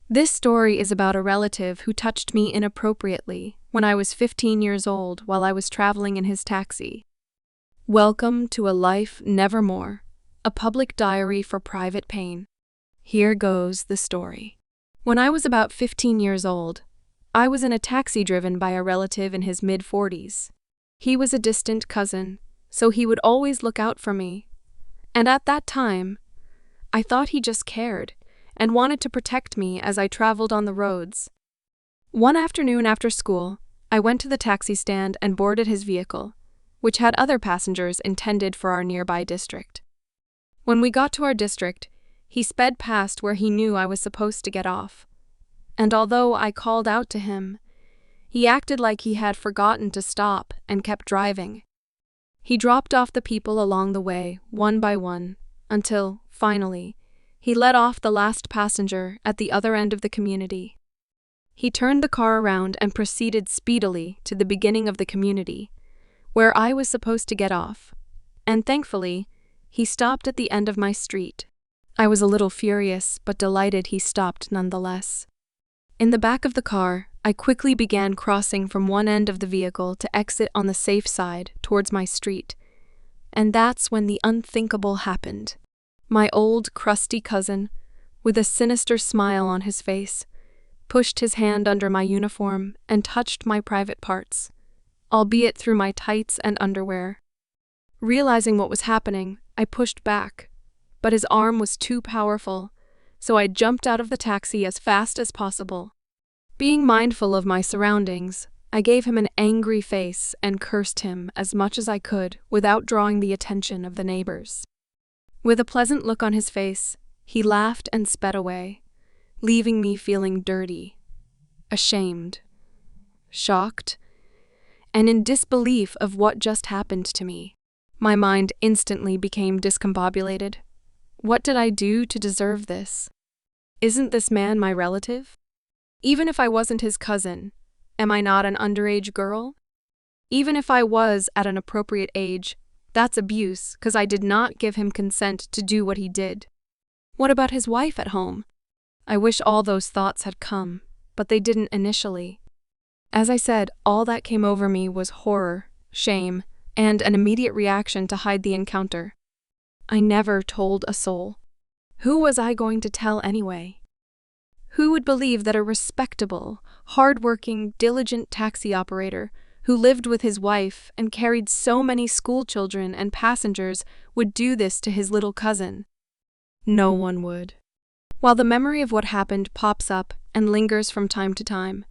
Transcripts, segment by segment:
This story is about a relative who touched me inappropriately when I was 15 years old while I was traveling in his taxi. Welcome to a life nevermore, a public diary for private pain. Here goes the story. When I was about 15 years old, I was in a taxi driven by a relative in his mid-40s. He was a distant cousin, so he would always look out for me. And at that time, I thought he just cared and wanted to protect me as I traveled on the roads. One afternoon after school, I went to the taxi stand and boarded his vehicle, which had other passengers intended for our nearby district. When we got to our district, he sped past where he knew I was supposed to get off. And although I called out to him, he acted like he had forgotten to stop and kept driving. He dropped off the people along the way, one by one, until, finally, he let off the last passenger at the other end of the community. He turned the car around and proceeded speedily to the beginning of the community, where I was supposed to get off, and thankfully, he stopped at the end of my street. I was a little furious, but delighted he stopped nonetheless. In the back of the car, I quickly began crossing from one end of the vehicle to exit on the safe side towards my street, and that's when the unthinkable happened. My old, crusty cousin, with a sinister smile on his face, pushed his hand under my uniform and touched my private parts, albeit through my tights and underwear. Realizing what was happening, I pushed back, but his arm was too powerful, so I jumped out of the taxi as fast as possible. Being mindful of my surroundings, I gave him an angry face and cursed him as much as I could without drawing the attention of the neighbors. With a pleasant look on his face, he laughed and sped away, leaving me feeling dirty, ashamed, shocked, and in disbelief of what just happened to me. My mind instantly became discombobulated. What did I do to deserve this? Isn't this man my relative? Even if I wasn't his cousin, am I not an underage girl? Even if I was at an appropriate age, that's abuse, 'cause I did not give him consent to do what he did. What about his wife at home? I wish all those thoughts had come, but they didn't initially. As I said, all that came over me was horror, shame, and an immediate reaction to hide the encounter. I never told a soul. Who was I going to tell anyway? Who would believe that a respectable, hard-working, diligent taxi operator who lived with his wife and carried so many school children and passengers would do this to his little cousin? No one would. While the memory of what happened pops up and lingers from time to time,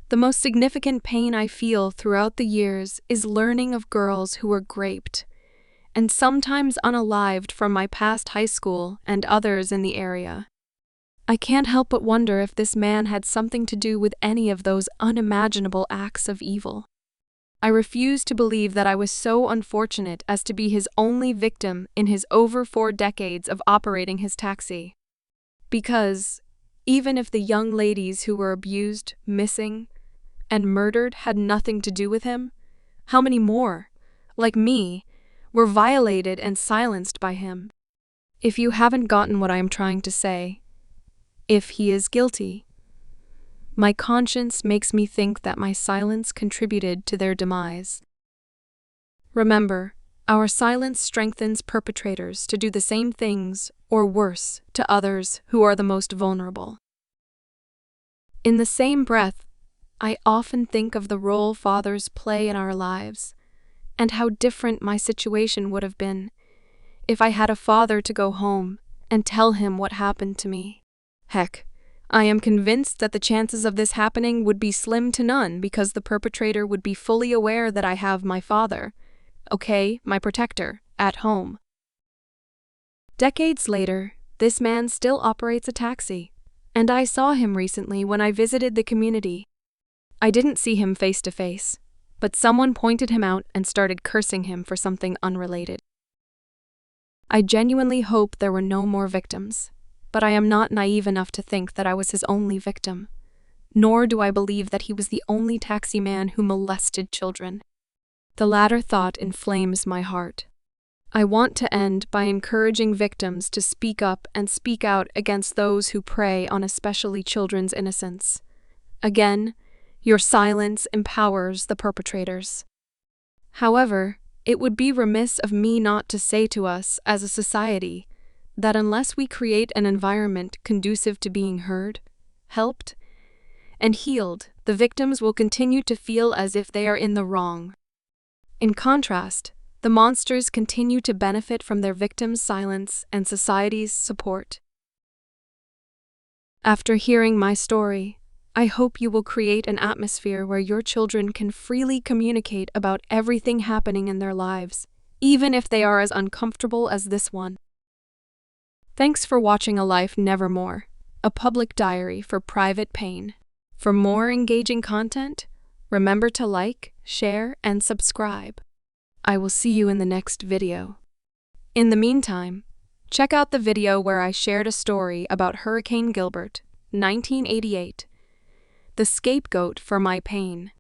the most significant pain I feel throughout the years is learning of girls who were raped, and sometimes unalived from my past high school and others in the area. I can't help but wonder if this man had something to do with any of those unimaginable acts of evil. I refuse to believe that I was so unfortunate as to be his only victim in his over 4 decades of operating his taxi. Because, even if the young ladies who were abused, missing, and murdered had nothing to do with him, how many more, like me, were violated and silenced by him? If you haven't gotten what I am trying to say, if he is guilty, my conscience makes me think that my silence contributed to their demise. Remember, our silence strengthens perpetrators to do the same things, or worse, to others who are the most vulnerable. In the same breath, I often think of the role fathers play in our lives, and how different my situation would have been if I had a father to go home and tell him what happened to me. Heck, I am convinced that the chances of this happening would be slim to none because the perpetrator would be fully aware that I have my father, my protector, at home. Decades later, this man still operates a taxi, and I saw him recently when I visited the community. I didn't see him face to face, but someone pointed him out and started cursing him for something unrelated. I genuinely hope there were no more victims, but I am not naive enough to think that I was his only victim, nor do I believe that he was the only taxi man who molested children. The latter thought inflames my heart. I want to end by encouraging victims to speak up and speak out against those who prey on especially children's innocence. Again, your silence empowers the perpetrators. However, it would be remiss of me not to say to us as a society that unless we create an environment conducive to being heard, helped, and healed, the victims will continue to feel as if they are in the wrong. In contrast, the monsters continue to benefit from their victims' silence and society's support. After hearing my story, I hope you will create an atmosphere where your children can freely communicate about everything happening in their lives, even if they are as uncomfortable as this one. Thanks for watching A Life Nevermore, a public diary for private pain. For more engaging content, remember to like, share, and subscribe. I will see you in the next video. In the meantime, check out the video where I shared a story about Hurricane Gilbert, 1988, the scapegoat for my pain.